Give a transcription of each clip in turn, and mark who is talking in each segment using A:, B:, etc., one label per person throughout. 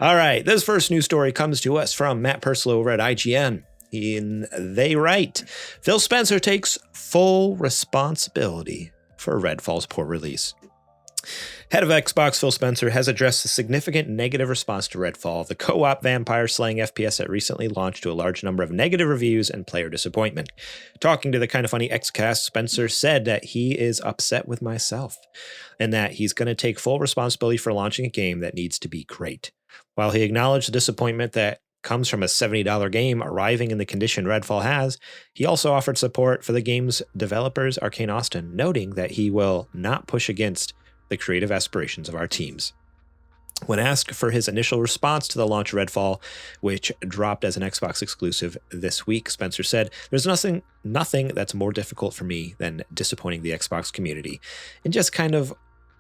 A: All right, this first news story comes to us from Matt Purslow over at IGN. They write, Phil Spencer takes full responsibility for Redfall's poor release. Head of Xbox Phil Spencer has addressed the significant negative response to Redfall, the co-op vampire-slaying FPS that recently launched to a large number of negative reviews and player disappointment. Talking to the Kinda Funny Xcast, Spencer said that he is upset with myself and that he's going to take full responsibility for launching a game that needs to be great. While he acknowledged the disappointment that comes from a $70 game arriving in the condition Redfall has, he also offered support for the game's developers, Arcane Austin, noting that he will not push against the creative aspirations of our teams. When asked for his initial response to the launch of Redfall, which dropped as an Xbox exclusive this week, Spencer said, "There's nothing that's more difficult for me than disappointing the Xbox community, and just kind of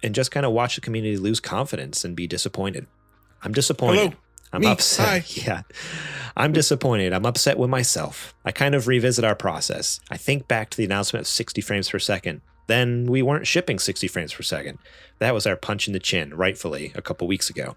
A: watch the community lose confidence and be disappointed. I'm disappointed.
B: Hello.
A: I'm
B: Me.
A: upset.
B: Hi.
A: Yeah. I'm disappointed. I'm upset with myself. I kind of revisit our process. I think back to the announcement of 60 frames per second. Then we weren't shipping 60 frames per second. That was our punch in the chin, rightfully, a couple weeks ago."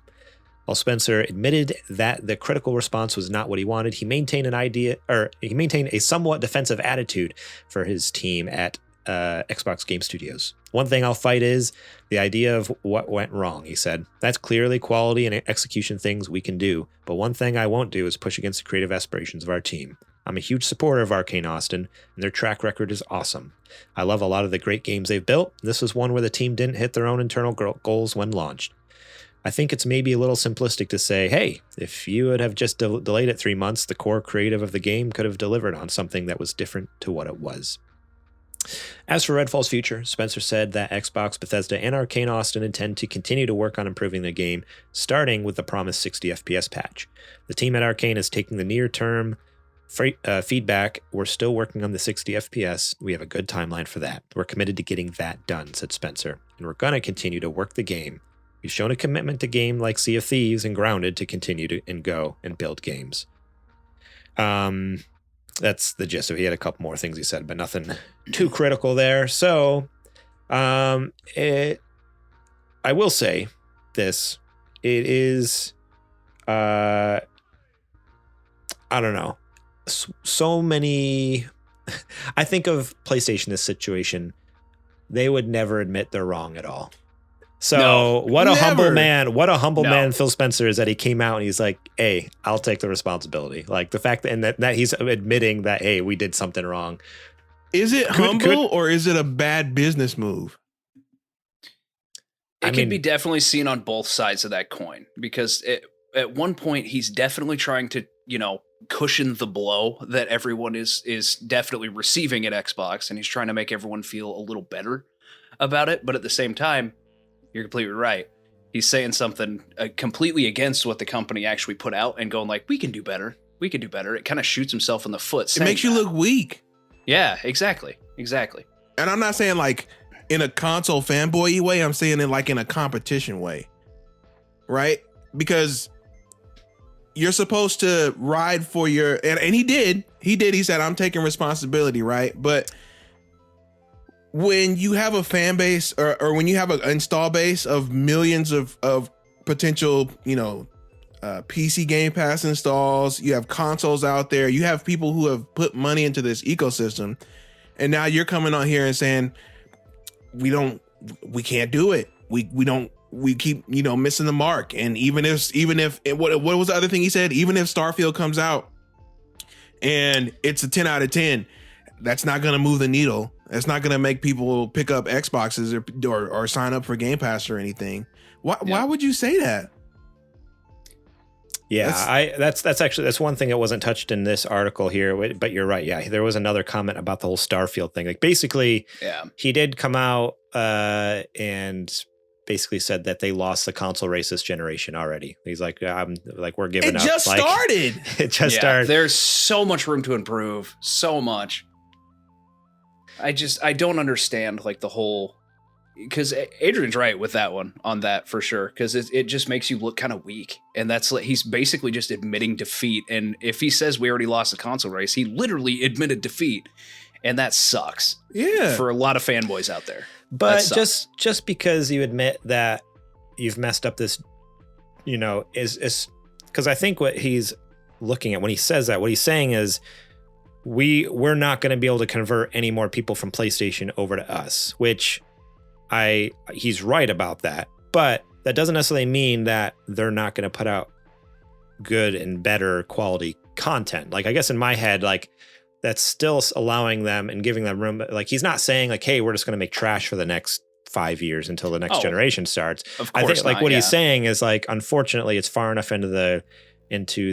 A: While Spencer admitted that the critical response was not what he wanted, he maintained a somewhat defensive attitude for his team at Xbox Game Studios. "One thing I'll fight is the idea of what went wrong," he said. "That's clearly quality and execution things we can do, but one thing I won't do is push against the creative aspirations of our team. I'm a huge supporter of Arcane Austin, and their track record is awesome. I love a lot of the great games they've built. This was one where the team didn't hit their own internal goals when launched. I think it's maybe a little simplistic to say, hey, if you would have just delayed it 3 months, the core creative of the game could have delivered on something that was different to what it was." As for Redfall's future, Spencer said that Xbox, Bethesda, and Arcane Austin intend to continue to work on improving the game, starting with the promised 60 FPS patch. "The team at Arcane is taking the near-term feedback. We're still working on the 60 FPS. We have a good timeline for that. We're committed to getting that done," said Spencer. "And we're going to continue to work the game. We've shown a commitment to game like Sea of Thieves and Grounded to continue to go and build games." That's the gist of it. He had a couple more things he said, but nothing too critical there. So I will say this. It is, I don't know. So many, I think of PlayStation, this situation, they would never admit they're wrong at all. So what a humble man Phil Spencer is, that he came out and he's like, "Hey, I'll take the responsibility." Like the fact that he's admitting that, hey, we did something wrong.
B: Is it humble or is it a bad business move?
C: It can be definitely seen on both sides of that coin, because at one point he's definitely trying to, cushion the blow that everyone is definitely receiving at Xbox, and he's trying to make everyone feel a little better about it. But at the same time, you're completely right. He's saying something completely against what the company actually put out and going like, we can do better. We can do better. It kind of shoots himself in the foot.
B: It makes you look weak.
C: Yeah, exactly.
B: And I'm not saying like in a console fanboy way. I'm saying it like in a competition way, right? Because you're supposed to ride for your, and he did. He said, "I'm taking responsibility," right? But when you have a fan base or when you have an install base of millions of potential, PC Game Pass installs, you have consoles out there, you have people who have put money into this ecosystem, and now you're coming on here and saying, we can't do it. We keep, missing the mark. And even if what was the other thing he said? Even if Starfield comes out and it's a 10 out of 10, that's not going to move the needle. That's not going to make people pick up Xboxes or sign up for Game Pass or anything. Why would you say that?
A: Yeah, that's one thing that wasn't touched in this article here, but you're right. Yeah, there was another comment about the whole Starfield thing. Like basically, he did come out and basically said that they lost the console race this generation already. He's like, we're giving up.
B: It just started.
C: There's so much room to improve. So much. I don't understand like the whole, because Adrian's right with that one on that for sure. Because it just makes you look kind of weak. And that's like, he's basically just admitting defeat. And if he says we already lost the console race, he literally admitted defeat. And that sucks.
B: Yeah.
C: For a lot of fanboys out there.
A: But just because you admit that you've messed up this you know, is because I think what he's looking at when he says that, what he's saying is we're not going to be able to convert any more people from PlayStation over to us, which he's right about that. But that doesn't necessarily mean that they're not going to put out good and better quality content. Like, I guess in my head, like, that's still allowing them and giving them room. Like, he's not saying like, hey, we're just going to make trash for the next 5 years until the next generation starts.
C: Of course,
A: I think like what he's saying is like, unfortunately, it's far enough into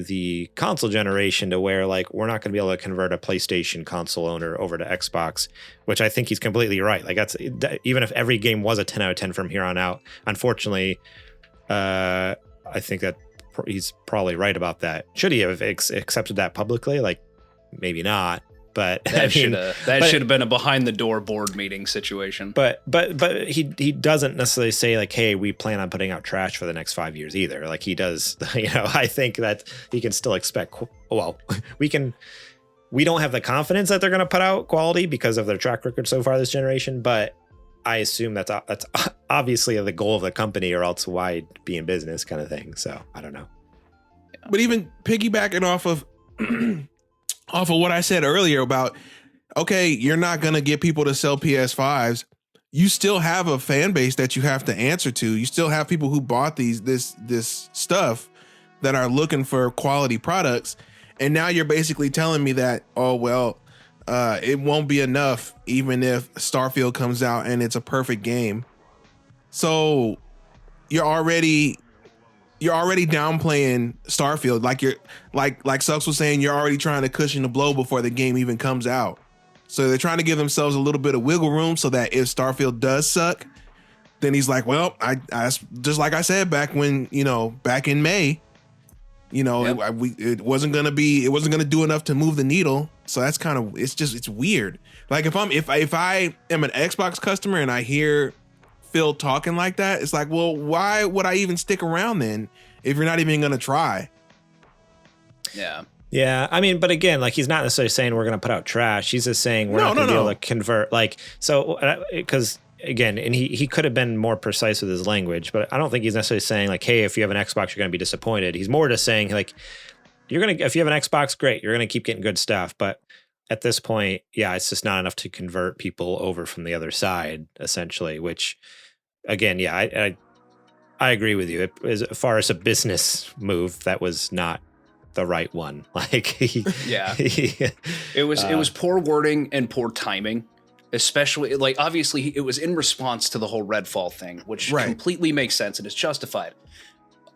A: the console generation to where like we're not going to be able to convert a PlayStation console owner over to Xbox, which I think he's completely right. Like, that's even if every game was a 10 out of 10 from here on out, unfortunately, I think that he's probably right about that. Should he have accepted that publicly? Like, maybe not. But
C: that should have been a behind the door board meeting situation. But
A: he doesn't necessarily say like, hey, we plan on putting out trash for the next 5 years either. Like, he does, you know, I think that he can still expect, well, we don't have the confidence that they're going to put out quality because of their track record so far this generation, but I assume that's obviously the goal of the company, or else why be in business kind of thing. So I don't know.
B: But even piggybacking off of what I said earlier about, okay, you're not going to get people to sell PS5s. You still have a fan base that you have to answer to. You still have people who bought this stuff that are looking for quality products. And now you're basically telling me that, oh, well, it won't be enough even if Starfield comes out and it's a perfect game. So you're already downplaying Starfield. Like you're like Sucks was saying, you're already trying to cushion the blow before the game even comes out. So they're trying to give themselves a little bit of wiggle room so that if Starfield does suck, then he's like, well, I just like I said back when, back in May, it wasn't gonna do enough to move the needle. So that's kind of, it's weird. Like if I am an Xbox customer and I hear Phil talking like that, it's like, well, why would I even stick around then if you're not even gonna try?
A: Yeah, I mean, but again, like, he's not necessarily saying we're going to put out trash. He's just saying we're not going to be able to convert. Like, so, because again, and he could have been more precise with his language, but I don't think he's necessarily saying like, hey, if you have an Xbox, you're going to be disappointed. He's more just saying like, if you have an Xbox, great, you're going to keep getting good stuff. But at this point, yeah, it's just not enough to convert people over from the other side, essentially, which again, yeah, I agree with you. As far as a business move, that was not the right one. Like,
C: it was poor wording and poor timing, especially like, obviously it was in response to the whole Redfall thing, which completely makes sense and is justified.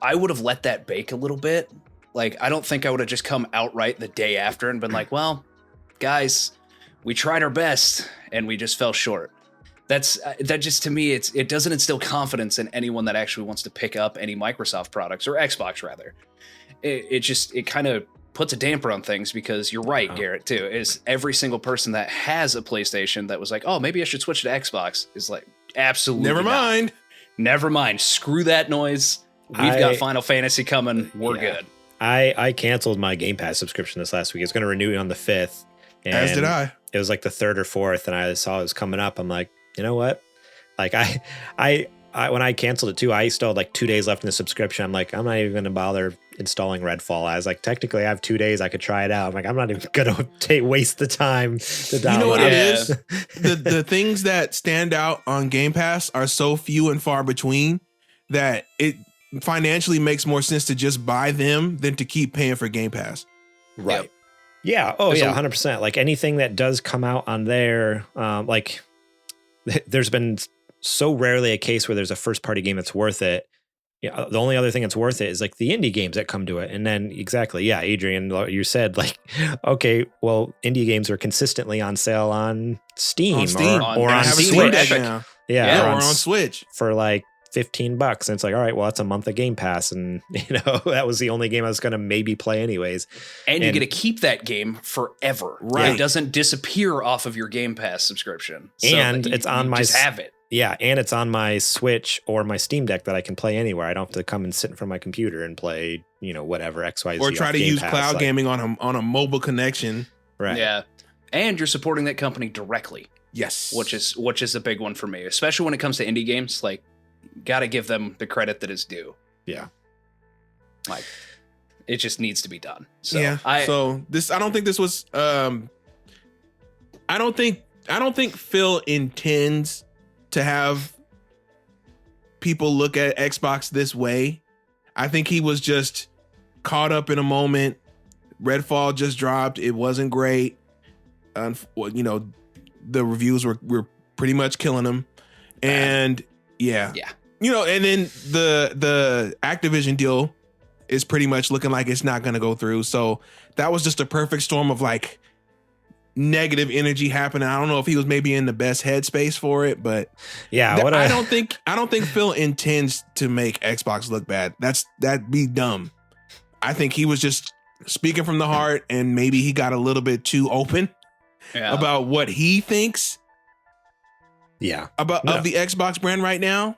C: I would have let that bake a little bit. Like, I don't think I would have just come outright the day after and been like, well, guys, we tried our best and we just fell short. That just, to me, it doesn't instill confidence in anyone that actually wants to pick up any Microsoft products, or Xbox rather. It kind of puts a damper on things, because you're right, Garrett, too, is every single person that has a PlayStation that was like, oh, maybe I should switch to Xbox, is like, absolutely Never mind. Screw that noise. We've got Final Fantasy coming. We're good.
A: I canceled my Game Pass subscription this last week. It's going to renew on the 5th.
B: As did I.
A: It was like the 3rd or 4th, and I saw it was coming up. I'm like, you know what? Like, I when I canceled it too, I still had like 2 days left in the subscription. I'm like, I'm not even going to bother installing Redfall. I was like, technically I have 2 days. I could try it out. I'm like, I'm not even going to waste the time to download.
B: You know what it is? The things that stand out on Game Pass are so few and far between that it financially makes more sense to just buy them than to keep paying for Game Pass.
A: Right. Yep. Yeah. Oh, yeah. 100%. Like, anything that does come out on there, like, there's been so rarely a case where there's a first party game that's worth it. Yeah, the only other thing that's worth it is like the indie games that come to it. And then Adrian, you said like, okay, well, indie games are consistently on sale on Steam, or on Switch. Or
B: on Switch
A: for like $15. And it's like, all right, well, that's a month of Game Pass. And that was the only game I was going to maybe play anyways.
C: And you get to keep that game forever. Right. It doesn't disappear off of your Game Pass subscription.
A: And it's on my,
C: just have it.
A: Yeah. And it's on my Switch or my Steam Deck that I can play anywhere. I don't have to come and sit in front of my computer and play, whatever XYZ.
B: Or try to use cloud gaming on a mobile connection.
A: Right.
C: Yeah. And you're supporting that company directly.
B: Yes.
C: Which is a big one for me, especially when it comes to indie games. Like, got to give them the credit that is due.
A: Yeah.
C: Like, it just needs to be done. So
B: yeah. I don't think this was. I don't think Phil intends to have people look at Xbox this way. I think he was just caught up in a moment. Redfall just dropped. It wasn't great. The reviews were pretty much killing him. And yeah. And then the Activision deal is pretty much looking like it's not going to go through. So that was just a perfect storm of like negative energy happening. I don't know if he was maybe in the best headspace for it, but
A: yeah,
B: I don't think Phil intends to make Xbox look bad. That'd be dumb. I think he was just speaking from the heart, and maybe he got a little bit too open about what he thinks.
A: Yeah,
B: of the Xbox brand right now.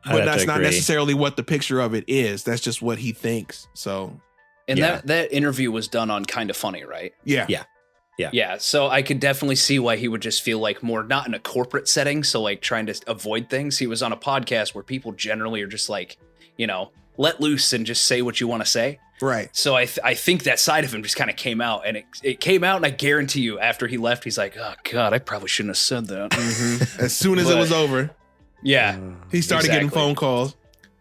B: But that's not necessarily what the picture of it is. That's just what he thinks. So,
C: and that interview was done on Kinda Funny, right?
B: Yeah.
C: So I could definitely see why he would just feel like more not in a corporate setting. So like trying to avoid things. He was on a podcast where people generally are just like, let loose and just say what you want to say.
B: Right.
C: So I think that side of him just kind of came out, and it came out, and I guarantee you after he left, he's like, oh God, I probably shouldn't have said that.
B: Mm-hmm. As soon as it was over.
C: Yeah.
B: He started getting phone calls.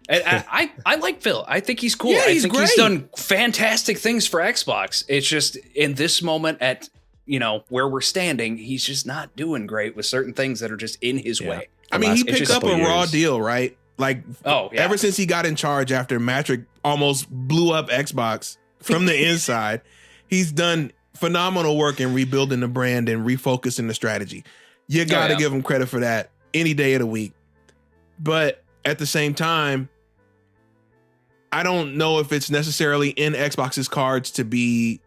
C: And I like Phil. I think he's cool.
B: Yeah,
C: I think
B: great.
C: he's done fantastic things for Xbox. It's just in this moment at, where we're standing, he's just not doing great with certain things that are just in his way.
B: I mean, he picked up a raw deal, right? Like, ever since he got in charge after Matrick almost blew up Xbox from the inside, he's done phenomenal work in rebuilding the brand and refocusing the strategy. You got to give him credit for that any day of the week. But at the same time, I don't know if it's necessarily in Xbox's cards to be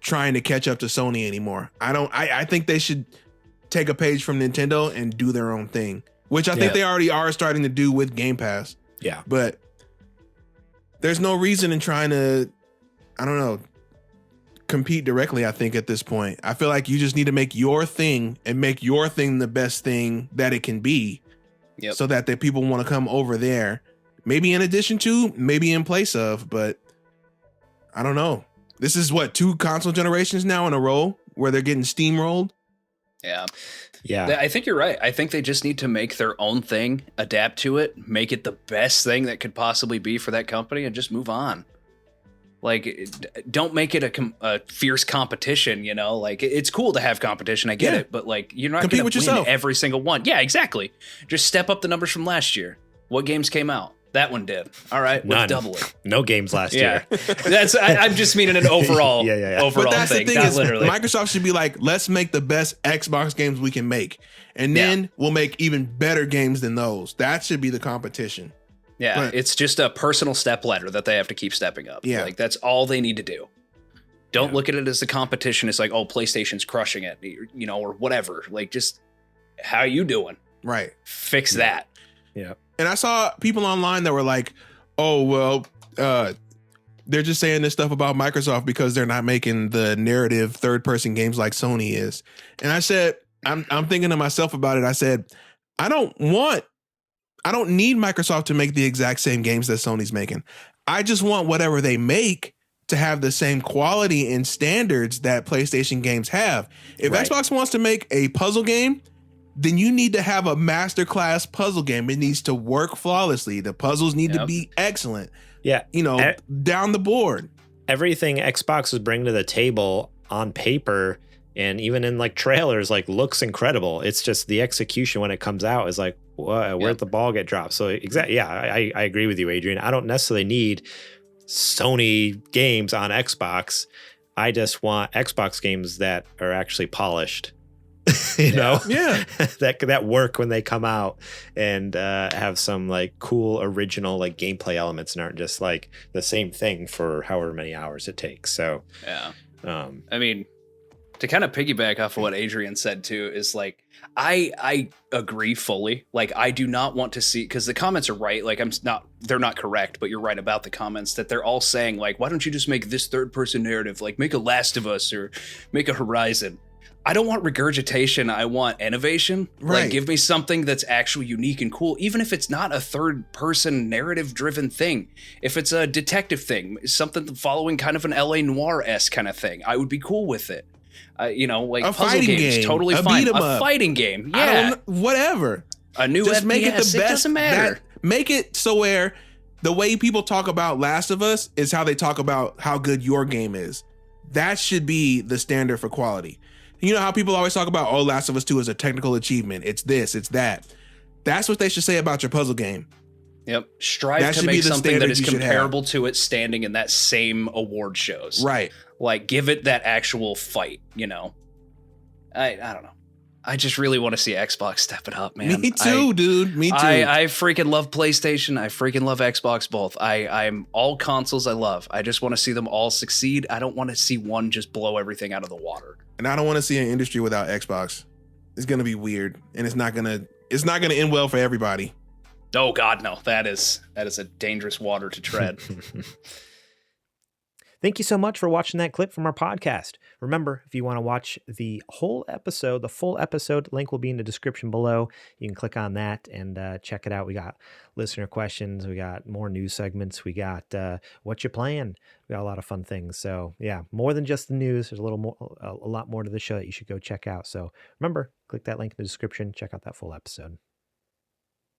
B: trying to catch up to Sony anymore. I think they should take a page from Nintendo and do their own thing, which I think they already are starting to do with Game Pass.
A: Yeah.
B: But there's no reason in trying to, I don't know, compete directly, I think, at this point. I feel like you just need to make your thing and make your thing the best thing that it can be.
C: Yep.
B: So that the people want to come over there, maybe in addition to, maybe in place of, but I don't know. This is 2 console generations now in a row where they're getting steamrolled.
C: Yeah.
A: Yeah.
C: I think you're right. I think they just need to make their own thing, adapt to it, make it the best thing that could possibly be for that company, and just move on. Like, don't make it a fierce competition, Like, it's cool to have competition, I get it, but like, you're not going to win every single one. Yeah, exactly. Just step up the numbers from last year. What games came out? That one did. All right, let's double it.
A: No games last year.
C: I'm just meaning an overall, overall
B: but that's
C: thing,
B: the thing
C: not
B: is,
C: literally.
B: Microsoft should be like, let's make the best Xbox games we can make, and then we'll make even better games than those. That should be the competition.
C: Yeah, but it's just a personal step ladder that they have to keep stepping up.
B: Yeah.
C: Like, that's all they need to do. Don't look at it as the competition. It's like, oh, PlayStation's crushing it, or whatever. Like, just, how you doing?
B: Right.
C: Fix that.
A: Yeah.
B: And I saw people online that were like, oh, well, they're just saying this stuff about Microsoft because they're not making the narrative third-person games like Sony is. And I said, I'm thinking to myself about it. I said, I don't need Microsoft to make the exact same games that Sony's making. I just want whatever they make to have the same quality and standards that PlayStation games have. If Xbox wants to make a puzzle game, then you need to have a masterclass puzzle game. It needs to work flawlessly. The puzzles need to be excellent.
A: Yeah.
B: Down the board.
A: Everything Xbox is bringing to the table on paper and even in like trailers, like, looks incredible. It's just the execution when it comes out is like, where'd the ball get dropped? So exactly. Yeah, I agree with you, Adrian. I don't necessarily need Sony games on Xbox. I just want Xbox games that are actually polished. that work when they come out and have some like cool original like gameplay elements and aren't just like the same thing for however many hours it takes. So
C: I mean, to kind of piggyback off of what Adrian said too, is like, I agree fully. Like, I do not want to see, because the comments are right. Like, they're not correct, but you're right about the comments that they're all saying like, why don't you just make this third person narrative? Like, make a Last of Us or make a Horizon. I don't want regurgitation. I want innovation.
B: Right.
C: Like, give me something that's actually unique and cool, even if it's not a third-person narrative-driven thing. If it's a detective thing, something following kind of an LA Noire-esque kind of thing, I would be cool with it. You know, like
B: A
C: puzzle
B: fighting
C: games,
B: game,
C: totally
B: a
C: fine.
B: beat 'em
C: A
B: up.
C: fighting game,
B: I
C: yeah.
B: don't know, whatever.
C: A new
B: Just
C: FPS,
B: make it the best.
C: it doesn't matter.
B: Make it so where the way people talk about Last of Us is how they talk about how good your game is. That should be the standard for quality. You know how people always talk about, oh, Last of Us 2 is a technical achievement. It's this, it's that. That's what they should say about your puzzle game.
C: Yep. Strive
B: That
C: to
B: should be
C: make
B: the
C: something that
B: standard
C: is
B: you should have.
C: comparable to it standing in that same award shows.
B: Right.
C: Like, give it that actual fight, you know? I don't know. I just really want to see Xbox step it up, man.
B: Me too, dude. Me too.
C: I freaking love PlayStation. I freaking love Xbox both. I'm all consoles I love. I just want to see them all succeed. I don't want to see one just blow everything out of the water.
B: And I don't want to see an industry without Xbox. It's gonna be weird, and it's not gonna end well for everybody.
C: Oh God, no. That is a dangerous water to tread.
A: Thank you so much for watching that clip from our podcast. Remember, if you want to watch the whole episode, the full episode, link will be in the description below. You can click on that and check it out. We got listener questions. We got more news segments. We got what you playing. We got a lot of fun things. So yeah, more than just the news. There's a lot more to the show that you should go check out. So remember, click that link in the description. Check out that full episode.